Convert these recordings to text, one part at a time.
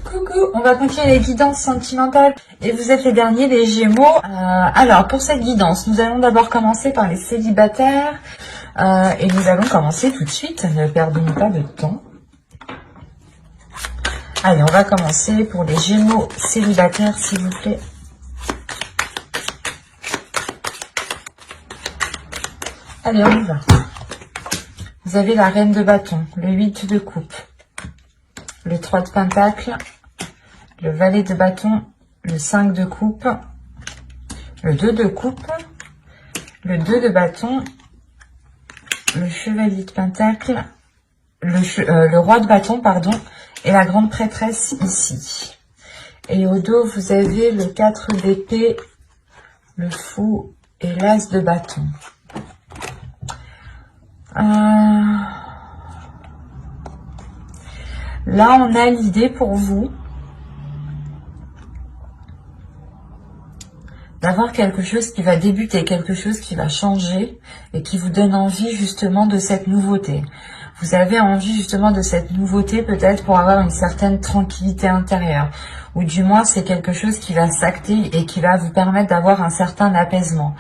Coucou, on va continuer les guidances sentimentales et vous êtes les derniers, les Gémeaux. Alors, pour cette guidance, nous allons d'abord commencer par les célibataires et nous allons commencer tout de suite, ne perdons pas de temps. Allez, on va commencer pour les Gémeaux célibataires, s'il vous plaît. Allez, on y va. Vous avez la reine de bâton, le 8 de coupe, le 3 de pentacle, le valet de bâton, le 5 de coupe, le 2 de coupe, le 2 de bâton, le chevalier de pentacle, le roi de bâton, pardon, et la grande prêtresse ici. Et au dos, vous avez le 4 d'épée, le fou et l'as de bâton. Là, on a l'idée pour vous d'avoir quelque chose qui va débuter, quelque chose qui va changer et qui vous donne envie justement de cette nouveauté. Vous avez envie justement de cette nouveauté peut-être pour avoir une certaine tranquillité intérieure. Ou du moins, c'est quelque chose qui va s'acter et qui va vous permettre d'avoir un certain apaisement.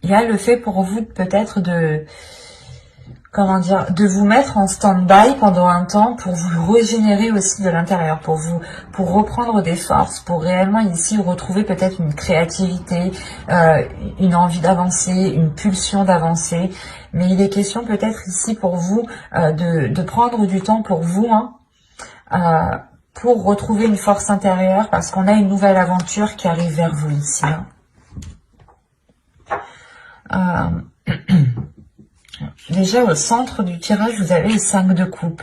Il y a le fait pour vous peut-être de, comment dire, de vous mettre en stand-by pendant un temps pour vous régénérer aussi de l'intérieur, pour reprendre des forces, pour réellement ici retrouver peut-être une créativité, une envie d'avancer, une pulsion d'avancer. Mais il est question peut-être ici pour vous de prendre du temps pour vous, pour retrouver une force intérieure, parce qu'on a une nouvelle aventure qui arrive vers vous ici. Déjà au centre du tirage, vous avez le 5 de coupe.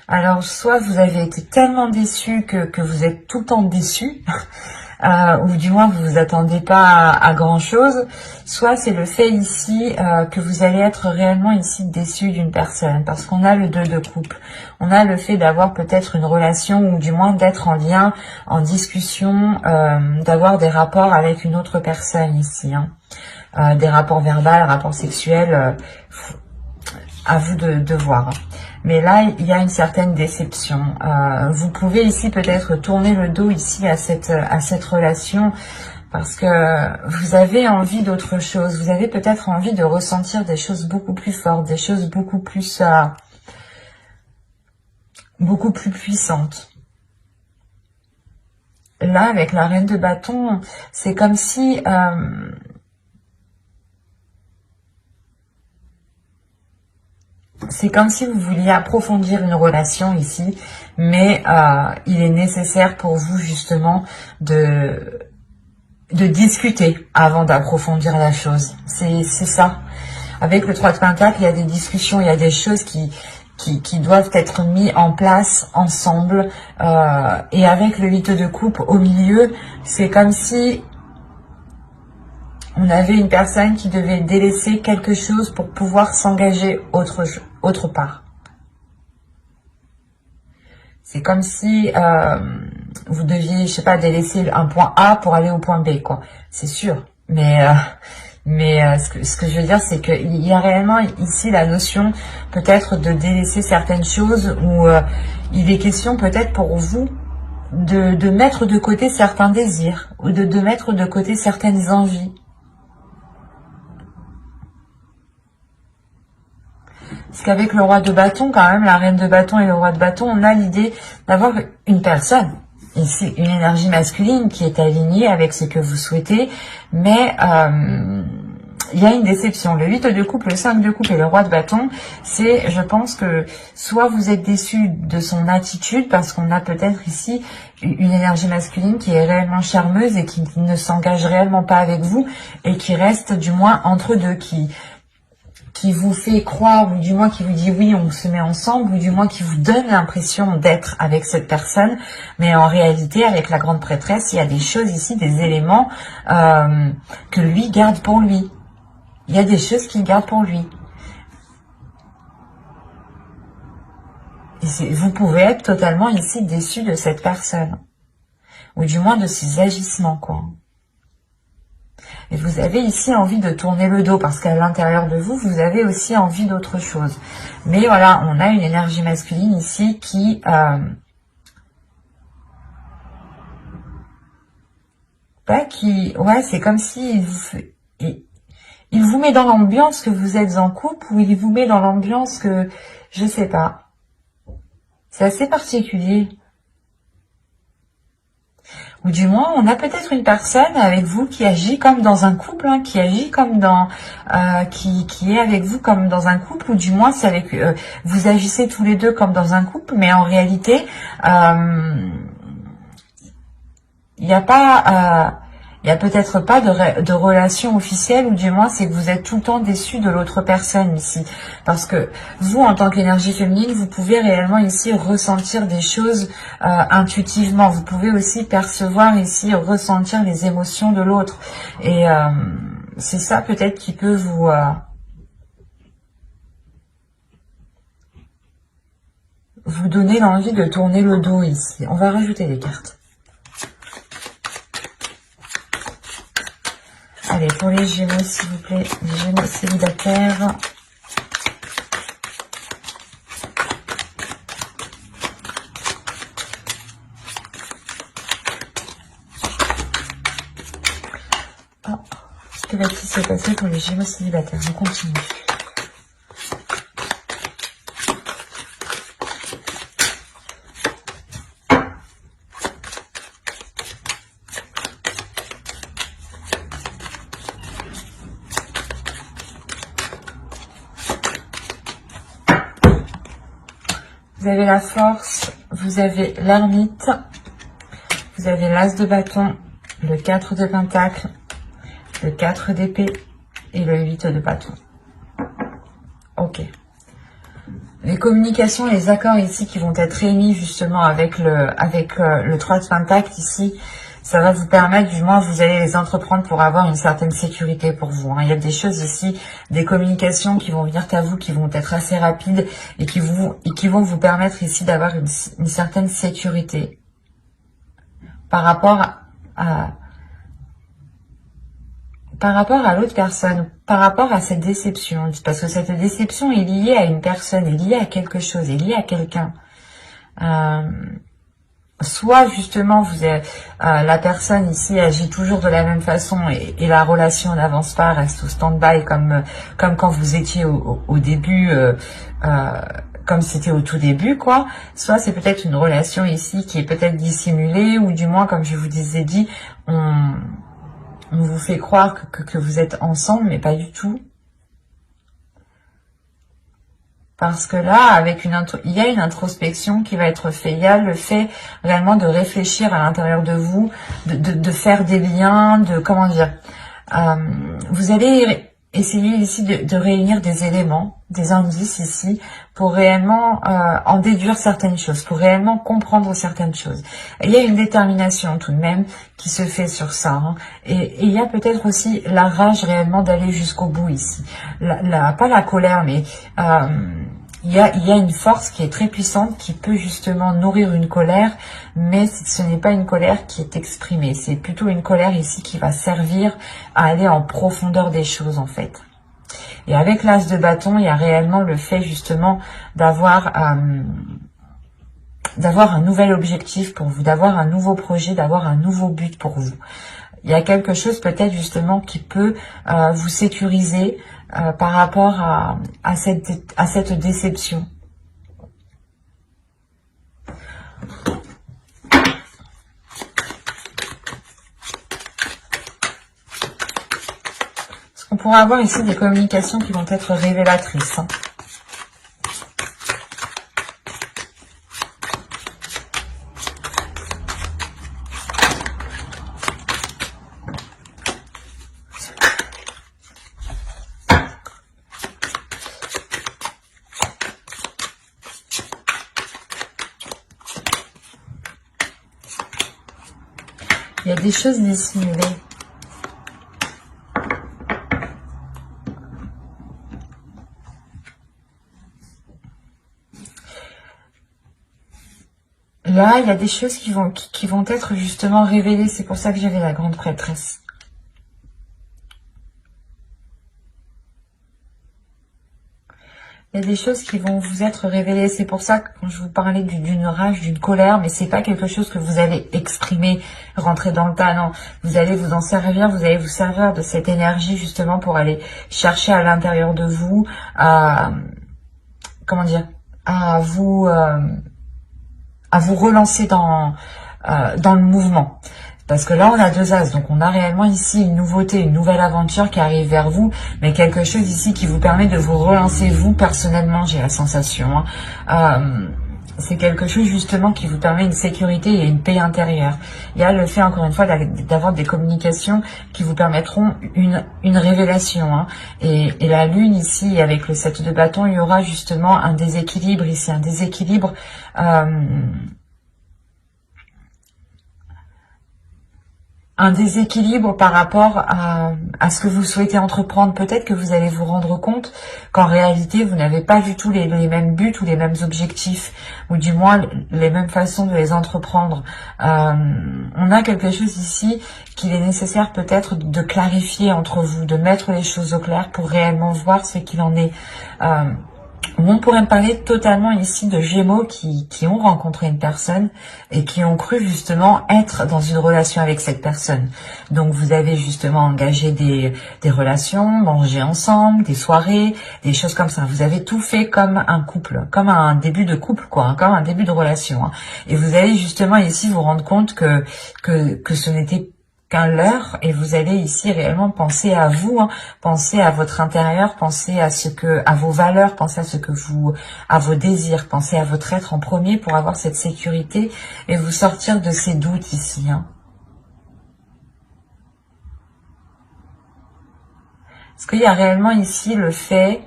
Alors, soit vous avez été tellement déçu que vous êtes tout le temps déçu, ou du moins vous vous attendez pas à grand chose, soit c'est le fait ici que vous allez être réellement ici déçu d'une personne, parce qu'on a le 2 de coupe. On a le fait d'avoir peut-être une relation, ou du moins d'être en lien, en discussion, d'avoir des rapports avec une autre personne ici, des rapports verbaux, rapports sexuels, à vous de voir. Mais là, il y a une certaine déception. Vous pouvez ici peut-être tourner le dos ici à cette relation parce que vous avez envie d'autre chose. Vous avez peut-être envie de ressentir des choses beaucoup plus fortes, des choses beaucoup plus puissantes. Là, avec la reine de bâton, c'est comme si vous vouliez approfondir une relation ici, mais il est nécessaire pour vous justement de discuter avant d'approfondir la chose. C'est ça. Avec le 3 de pentacle, il y a des discussions, il y a des choses qui doivent être mises en place ensemble. Et avec le 8 de coupe au milieu, c'est comme si on avait une personne qui devait délaisser quelque chose pour pouvoir s'engager autre part. C'est comme si vous deviez, je sais pas, délaisser un point A pour aller au point B, quoi. C'est sûr. Mais ce que je veux dire, c'est qu'il y a réellement ici la notion peut-être de délaisser certaines choses où il est question peut-être pour vous de mettre de côté certains désirs ou de mettre de côté certaines envies. Parce qu'avec le roi de bâton, quand même, la reine de bâton et le roi de bâton, on a l'idée d'avoir une personne, ici une énergie masculine qui est alignée avec ce que vous souhaitez, mais il y a une déception. Le 8 de coupe, le 5 de coupe et le roi de bâton, c'est, je pense que soit vous êtes déçu de son attitude, parce qu'on a peut-être ici une énergie masculine qui est réellement charmeuse et qui ne s'engage réellement pas avec vous, et qui reste du moins entre deux, qui vous fait croire, ou du moins qui vous dit oui, on se met ensemble, ou du moins qui vous donne l'impression d'être avec cette personne, mais en réalité, avec la grande prêtresse, il y a des choses ici, des éléments que lui garde pour lui. Il y a des choses qu'il garde pour lui. Et vous pouvez être totalement ici déçu de cette personne, ou du moins de ses agissements, quoi. Et vous avez ici envie de tourner le dos parce qu'à l'intérieur de vous, vous avez aussi envie d'autre chose. Mais voilà, on a une énergie masculine ici qui... ouais, c'est comme si il vous met dans l'ambiance que vous êtes en couple ou il vous met dans l'ambiance que... Je sais pas. C'est assez particulier. Ou du moins, on a peut-être une personne avec vous qui agit comme dans un couple, hein, qui agit comme dans... qui est avec vous comme dans un couple, ou du moins, c'est avec vous agissez tous les deux comme dans un couple, mais en réalité, il n'y a pas... il n'y a peut-être pas de relation officielle, ou du moins c'est que vous êtes tout le temps déçu de l'autre personne ici. Parce que vous, en tant qu'énergie féminine, vous pouvez réellement ici ressentir des choses intuitivement. Vous pouvez aussi percevoir ici, ressentir les émotions de l'autre. Et c'est ça peut-être qui peut vous donner l'envie de tourner le dos ici. On va rajouter des cartes. Allez, pour les Gémeaux, s'il vous plaît, les Gémeaux célibataires. Oh, que va-t-il se passer pour les Gémeaux célibataires? On continue. Vous avez la force, vous avez l'ermite, vous avez l'as de bâton, le 4 de pentacle, le 4 d'épée et le 8 de bâton. Ok. Les communications, les accords ici qui vont être émis justement avec le 3 de pentacle ici, ça va vous permettre, du moins vous allez les entreprendre pour avoir une certaine sécurité pour vous. Hein. Il y a des choses ici, des communications qui vont venir à vous, qui vont être assez rapides et qui vont vous permettre ici d'avoir une certaine sécurité par rapport à l'autre personne, par rapport à cette déception. Parce que cette déception est liée à une personne, est liée à quelque chose, est liée à quelqu'un. Soit justement la personne ici agit toujours de la même façon et la relation n'avance pas, reste au stand-by comme quand vous étiez au début, comme c'était au tout début, quoi. Soit c'est peut-être une relation ici qui est peut-être dissimulée, ou du moins, comme je vous disais dit, on vous fait croire que vous êtes ensemble, mais pas du tout. Parce que là, il y a une introspection qui va être faite. Il y a le fait réellement de réfléchir à l'intérieur de vous, de faire des liens, comment dire. Vous allez essayer ici de réunir des éléments, des indices ici, pour réellement en déduire certaines choses, pour réellement comprendre certaines choses. Il y a une détermination tout de même qui se fait sur ça. Hein. Et il y a peut-être aussi la rage réellement d'aller jusqu'au bout ici. Pas la colère, mais... il y a une force qui est très puissante qui peut justement nourrir une colère, mais ce n'est pas une colère qui est exprimée. C'est plutôt une colère ici qui va servir à aller en profondeur des choses en fait. Et avec l'as de bâton, il y a réellement le fait justement d'avoir un nouvel objectif pour vous, d'avoir un nouveau projet, d'avoir un nouveau but pour vous. Il y a quelque chose peut-être justement qui peut vous sécuriser par rapport à cette déception. Parce qu'on pourra avoir ici des communications qui vont être révélatrices. Hein. Il y a des choses dissimulées. Là, il y a des choses qui vont être justement révélées. C'est pour ça que j'avais la grande prêtresse. Il y a des choses qui vont vous être révélées. C'est pour ça que quand je vous parlais d'une rage, d'une colère, mais c'est pas quelque chose que vous allez exprimer, rentrer dans le tas, non. Vous allez vous en servir, vous allez vous servir de cette énergie justement pour aller chercher à l'intérieur de vous, comment dire, à vous relancer dans le mouvement. Parce que là, on a 2 as, donc on a réellement ici une nouveauté, une nouvelle aventure qui arrive vers vous, mais quelque chose ici qui vous permet de vous relancer vous personnellement, j'ai la sensation. C'est quelque chose justement qui vous permet une sécurité et une paix intérieure. Il y a le fait, encore une fois, d'avoir des communications qui vous permettront une révélation. Et la lune ici, avec le 7 de bâton, il y aura justement un déséquilibre ici, un déséquilibre... un déséquilibre par rapport à ce que vous souhaitez entreprendre. Peut-être que vous allez vous rendre compte qu'en réalité, vous n'avez pas du tout les mêmes buts ou les mêmes objectifs, ou du moins les mêmes façons de les entreprendre. On a quelque chose ici qu'il est nécessaire peut-être de clarifier entre vous, de mettre les choses au clair pour réellement voir ce qu'il en est. On pourrait me parler totalement ici de Gémeaux qui ont rencontré une personne et qui ont cru justement être dans une relation avec cette personne. Donc vous avez justement engagé des relations, mangé ensemble, des soirées, des choses comme ça. Vous avez tout fait comme un couple, comme un début de couple, quoi, comme un début de relation. Et vous allez justement ici vous rendre compte que ce n'était qu'un leurre, et vous allez ici réellement penser à vous, penser à votre intérieur, penser à vos valeurs, penser à vos désirs, penser à votre être en premier pour avoir cette sécurité et vous sortir de ces doutes ici. Est-ce qu'il y a réellement ici le fait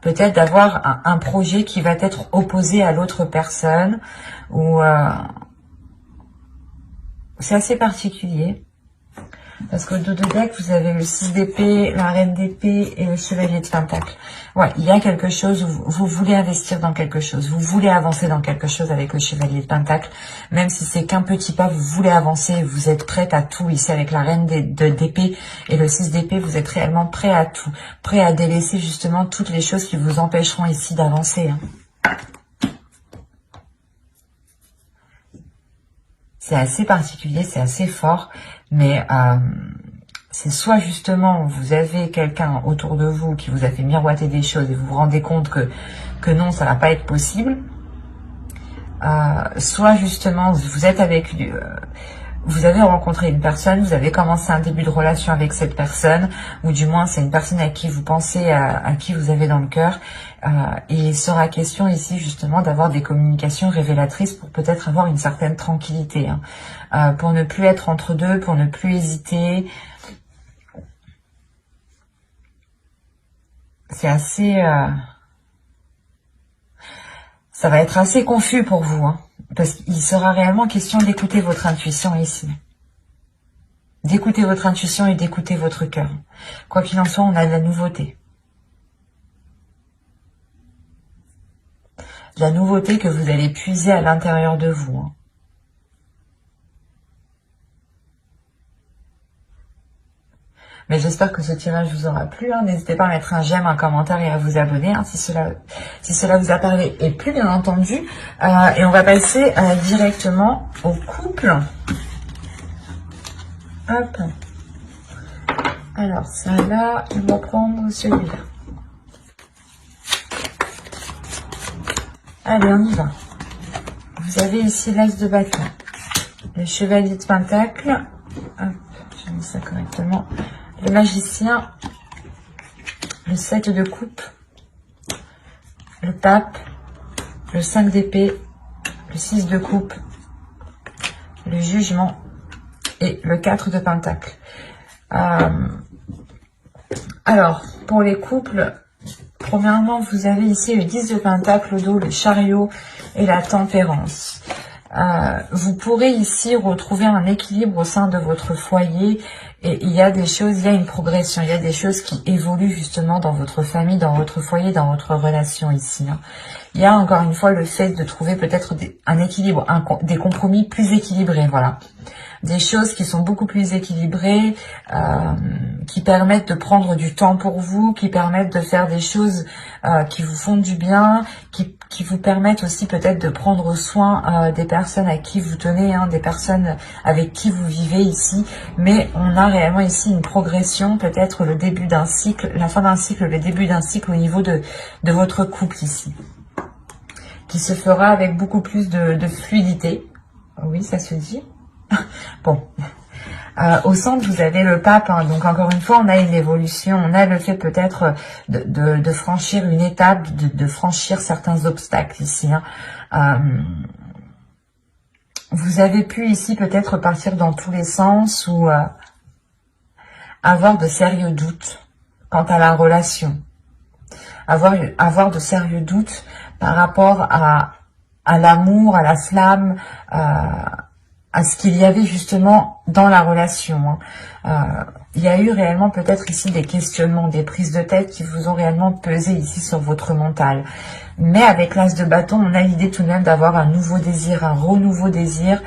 peut-être d'avoir un projet qui va être opposé à l'autre personne, ou c'est assez particulier, parce qu'au dos de deck, vous avez le 6 d'épée, la reine d'épée et le chevalier de pentacle. Ouais, il y a quelque chose où vous voulez investir dans quelque chose, vous voulez avancer dans quelque chose avec le chevalier de pentacle, même si c'est qu'un petit pas, vous voulez avancer, vous êtes prête à tout ici avec la reine d'épée et le 6 d'épée, vous êtes réellement prêt à tout, prêt à délaisser justement toutes les choses qui vous empêcheront ici d'avancer. C'est assez particulier, c'est assez fort, mais c'est soit justement vous avez quelqu'un autour de vous qui vous a fait miroiter des choses et vous vous rendez compte que non, ça va pas être possible, soit justement vous êtes avec vous avez rencontré une personne, vous avez commencé un début de relation avec cette personne, ou du moins c'est une personne à qui vous pensez, à qui vous avez dans le cœur, et il sera question ici justement d'avoir des communications révélatrices pour peut-être avoir une certaine tranquillité, pour ne plus être entre deux, pour ne plus hésiter. C'est assez... ça va être assez confus pour vous, parce qu'il sera réellement question d'écouter votre intuition ici. D'écouter votre intuition et d'écouter votre cœur. Quoi qu'il en soit, on a de la nouveauté. De la nouveauté que vous allez puiser à l'intérieur de vous. Mais j'espère que ce tirage vous aura plu. N'hésitez pas à mettre un j'aime, un commentaire et à vous abonner si cela vous a parlé et plu, bien entendu. Et on va passer directement au couple. Hop. Alors, ça là, on va prendre celui-là. Allez, on y va. Vous avez ici l'as de bâton, le chevalier de pentacle. Hop, j'ai mis ça correctement. Le magicien, le 7 de coupe, le pape, le 5 d'épée, le 6 de coupe, le jugement et le 4 de pentacle. Alors, pour les couples, premièrement, vous avez ici le 10 de pentacle au dos, le chariot et la tempérance. Vous pourrez ici retrouver un équilibre au sein de votre foyer, et il y a des choses, il y a une progression, il y a des choses qui évoluent justement dans votre famille, dans votre foyer, dans votre relation ici. il y a encore une fois le fait de trouver peut-être un équilibre, des compromis plus équilibrés, voilà. Des choses qui sont beaucoup plus équilibrées, qui permettent de prendre du temps pour vous, qui permettent de faire des choses qui vous font du bien, qui vous permettent aussi peut-être de prendre soin des personnes à qui vous tenez, hein, des personnes avec qui vous vivez ici. Mais on a réellement ici une progression, peut-être le début d'un cycle, la fin d'un cycle, le début d'un cycle au niveau de votre couple ici, qui se fera avec beaucoup plus de fluidité. Oui, ça se dit. Bon, au centre, vous avez le pape, hein, donc encore une fois, on a une évolution, on a le fait peut-être de franchir une étape, de franchir certains obstacles ici. Hein. Vous avez pu ici peut-être partir dans tous les sens ou avoir de sérieux doutes quant à la relation, avoir de sérieux doutes par rapport à l'amour, à la flamme, à ce qu'il y avait justement dans la relation. Il y a eu réellement peut-être ici des questionnements, des prises de tête qui vous ont réellement pesé ici sur votre mental. Mais avec l'as de bâton, on a l'idée tout de même d'avoir un nouveau désir, un renouveau désir,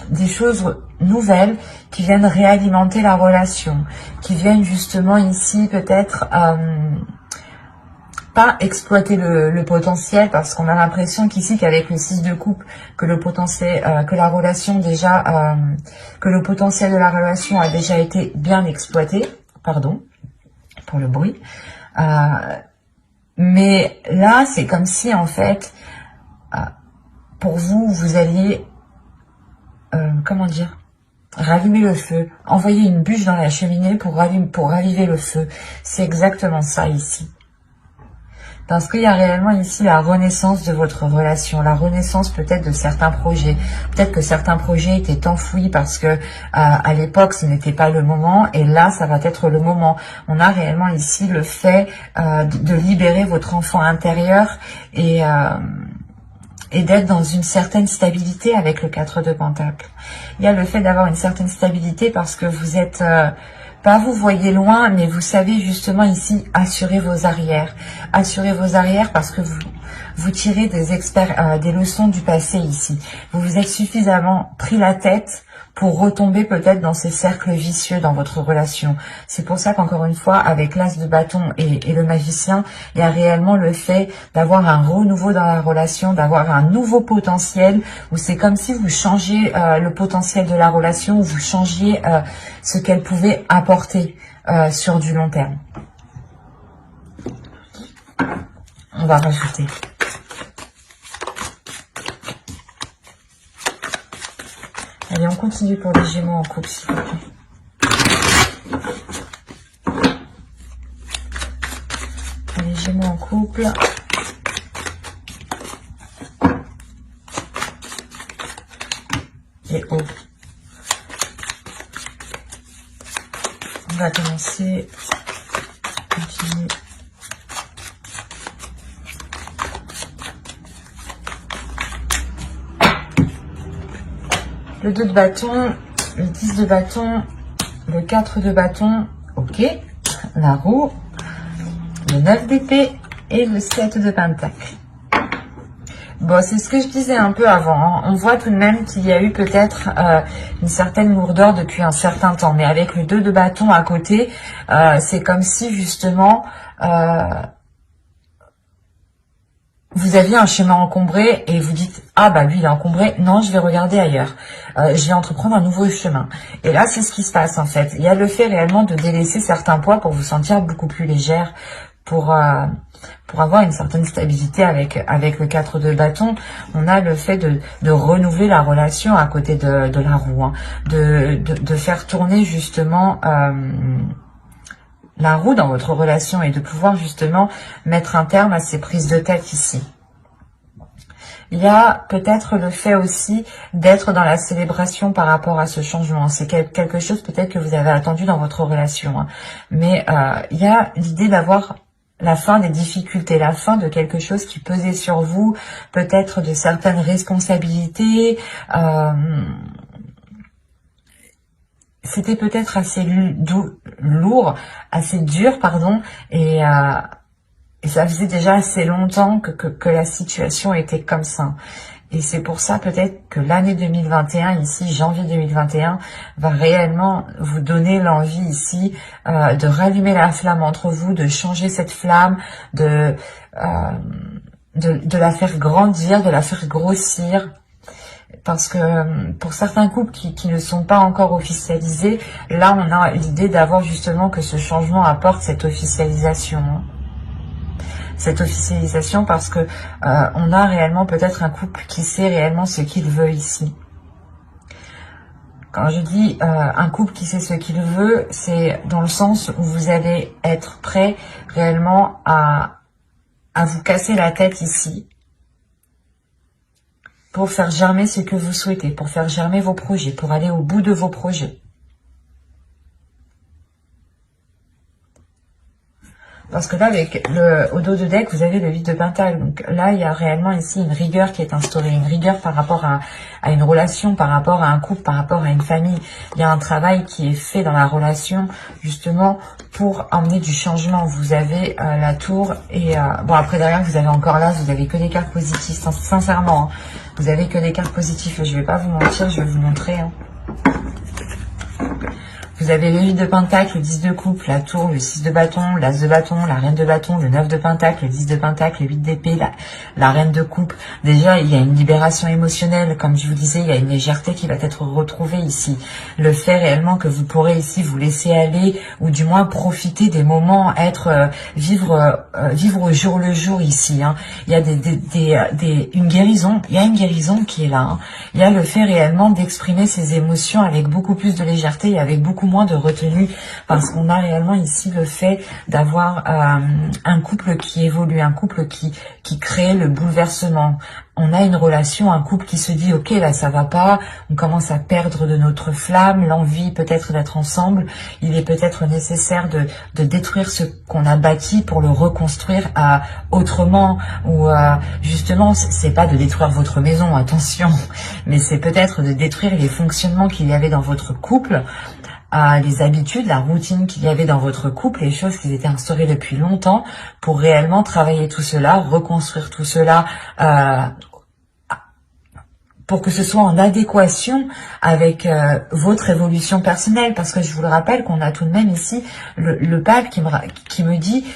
des choses nouvelles qui viennent réalimenter la relation, qui viennent justement ici peut-être... pas exploiter le potentiel, parce qu'on a l'impression qu'ici qu'avec le 6 de coupe, que le potentiel, que la relation déjà, que le potentiel de la relation a déjà été bien exploité, pardon pour le bruit, mais là c'est comme si en fait pour vous, vous alliez comment dire, raviver le feu, envoyer une bûche dans la cheminée pour raviver le feu. C'est exactement ça ici. Parce qu'il y a réellement ici la renaissance de votre relation, la renaissance peut-être de certains projets. Peut-être que certains projets étaient enfouis parce que à l'époque ce n'était pas le moment, et là ça va être le moment. On a réellement ici le fait de libérer votre enfant intérieur et d'être dans une certaine stabilité avec le 4 de Pentacle. Il y a le fait d'avoir une certaine stabilité parce que vous êtes... pas vous voyez loin, mais vous savez justement ici assurer vos arrières. Assurer vos arrières parce que vous tirez des leçons du passé ici. Vous vous êtes suffisamment pris la tête pour retomber peut-être dans ces cercles vicieux dans votre relation. C'est pour ça qu'encore une fois, avec l'as de bâton et le magicien, il y a réellement le fait d'avoir un renouveau dans la relation, d'avoir un nouveau potentiel, où c'est comme si vous changiez le potentiel de la relation, où vous changiez ce qu'elle pouvait apporter sur du long terme. On va rajouter. Allez, on continue pour les Gémeaux en couple, s'il vous plaît. Les Gémeaux en couple. Et haut. On va commencer. Continuer. Le 2 de bâton, le 10 de bâton, le 4 de bâton, ok, la roue, le 9 d'épée et le 7 de pentacle. Bon, c'est ce que je disais un peu avant, hein. On voit tout de même qu'il y a eu peut-être une certaine lourdeur depuis un certain temps, mais avec le 2 de bâton à côté, c'est comme si justement... vous aviez un chemin encombré et vous dites « Ah bah lui il est encombré, non je vais regarder ailleurs, je vais entreprendre un nouveau chemin ». Et là c'est ce qui se passe en fait. Il y a le fait réellement de délaisser certains poids pour vous sentir beaucoup plus légère, pour avoir une certaine stabilité avec le 4 de bâton. On a le fait de renouveler la relation à côté de la roue, hein, de faire tourner justement... la roue dans votre relation et de pouvoir justement mettre un terme à ces prises de tête ici. Il y a peut-être le fait aussi d'être dans la célébration par rapport à ce changement. C'est quelque chose peut-être que vous avez attendu dans votre relation. Hein. Mais il y a l'idée d'avoir la fin des difficultés, la fin de quelque chose qui pesait sur vous, peut-être de certaines responsabilités, c'était peut-être assez lourd, assez dur, pardon, et Et ça faisait déjà assez longtemps que la situation était comme ça. Et c'est pour ça peut-être que l'année 2021, ici, janvier 2021, va réellement vous donner l'envie ici de rallumer la flamme entre vous, de changer cette flamme, de la faire grandir, de la faire grossir. Parce que pour certains couples qui ne sont pas encore officialisés, là on a l'idée d'avoir justement que ce changement apporte cette officialisation. Cette officialisation parce que on a réellement peut-être un couple qui sait réellement ce qu'il veut ici. Quand je dis un couple qui sait ce qu'il veut, c'est dans le sens où vous allez être prêt réellement à vous casser la tête ici pour faire germer ce que vous souhaitez, pour faire germer vos projets, pour aller au bout de vos projets. Parce que là, avec au dos de deck, vous avez le 8 de Pentacle. Donc là, il y a réellement ici une rigueur qui est instaurée. Une rigueur par rapport à une relation, par rapport à un couple, par rapport à une famille. Il y a un travail qui est fait dans la relation, justement, pour emmener du changement. Vous avez la tour et... bon, après, derrière, vous avez encore là, vous avez que des cartes positives. Sincèrement, hein, vous avez que des cartes positives. Je vais pas vous mentir, je vais vous montrer. Hein. Vous avez le 8 de Pentacle, le 10 de coupe, la tour, le 6 de bâton, l'as de bâton, la reine de bâton, le 9 de Pentacle, le 10 de Pentacle, le 8 d'épée, la reine de coupe. Déjà, il y a une libération émotionnelle. Comme je vous disais, il y a une légèreté qui va être retrouvée ici. Le fait réellement que vous pourrez ici vous laisser aller ou du moins profiter des moments, vivre au jour le jour ici. Hein. Il y a une guérison. Il y a une guérison qui est là. Hein. Il y a le fait réellement d'exprimer ses émotions avec beaucoup plus de légèreté et avec beaucoup moins de retenue, parce qu'on a réellement ici le fait d'avoir un couple qui évolue, un couple qui crée le bouleversement. On a une relation, un couple qui se dit ok, là ça va pas, on commence à perdre de notre flamme, l'envie peut-être d'être ensemble. Il est peut-être nécessaire de détruire ce qu'on a bâti pour le reconstruire autrement, ou justement c'est pas de détruire votre maison, attention, mais c'est peut-être de détruire les fonctionnements qu'il y avait dans votre couple, les habitudes, la routine qu'il y avait dans votre couple, les choses qui étaient instaurées depuis longtemps, pour réellement travailler tout cela, reconstruire tout cela, pour que ce soit en adéquation avec votre évolution personnelle. Parce que je vous le rappelle qu'on a tout de même ici le pape qui me dit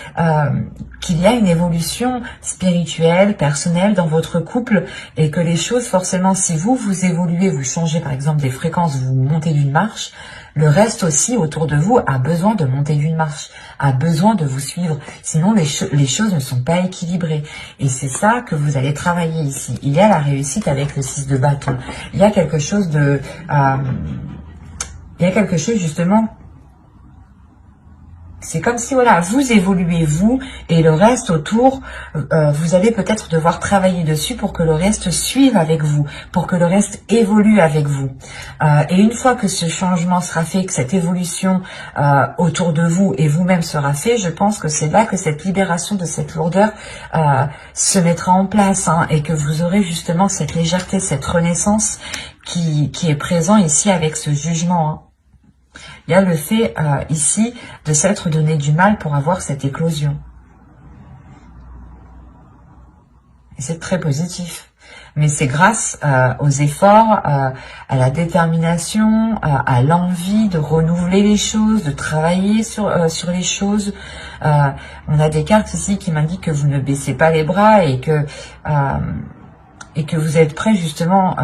qu'il y a une évolution spirituelle, personnelle dans votre couple, et que les choses, forcément, si vous évoluez, vous changez par exemple des fréquences, vous montez d'une marche, le reste aussi autour de vous a besoin de monter d'une marche, a besoin de vous suivre. Sinon, les choses ne sont pas équilibrées. Et c'est ça que vous allez travailler ici. Il y a la réussite avec le 6 de bâton. Il y a quelque chose de... il y a quelque chose justement... C'est comme si, voilà, vous évoluez, vous, et le reste autour, vous allez peut-être devoir travailler dessus pour que le reste suive avec vous, pour que le reste évolue avec vous. Et une fois que ce changement sera fait, que cette évolution autour de vous et vous-même sera fait, je pense que c'est là que cette libération de cette lourdeur se mettra en place, hein, et que vous aurez justement cette légèreté, cette renaissance qui est présent ici avec ce jugement, hein. Il y a le fait ici de s'être donné du mal pour avoir cette éclosion. Et c'est très positif. Mais c'est grâce aux efforts, à la détermination, à l'envie de renouveler les choses, de travailler sur les choses. On a des cartes ici qui m'indiquent que vous ne baissez pas les bras et que vous êtes prêt justement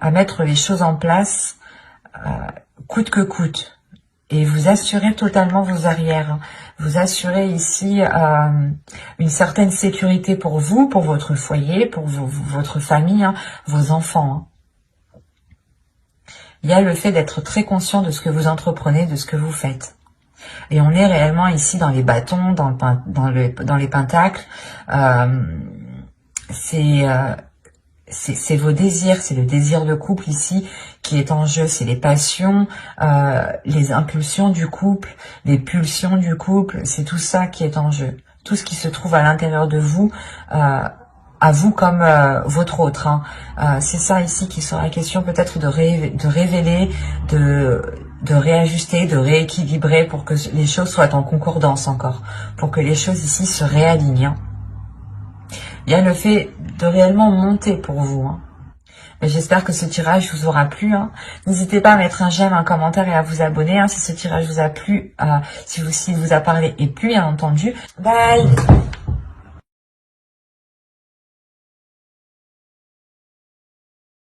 à mettre les choses en place coûte que coûte. Et vous assurez totalement vos arrières. Hein. Vous assurez ici une certaine sécurité pour vous, pour votre foyer, pour votre famille, hein, vos enfants. Hein. Il y a le fait d'être très conscient de ce que vous entreprenez, de ce que vous faites. Et on est réellement ici dans les bâtons, dans les pentacles. C'est vos désirs, c'est le désir de couple ici qui est en jeu, c'est les passions, les impulsions du couple, les pulsions du couple, c'est tout ça qui est en jeu. Tout ce qui se trouve à l'intérieur de vous à vous comme votre autre. Hein. C'est ça ici qui sera question peut-être de révéler, de réajuster, de rééquilibrer pour que les choses soient en concordance encore, pour que les choses ici se réalignent. Hein. Il y a le fait de réellement monter pour vous. Hein. J'espère que ce tirage vous aura plu. Hein. N'hésitez pas à mettre un j'aime, un commentaire et à vous abonner hein, si ce tirage vous a plu, s'il vous a parlé et plu, bien entendu. Bye!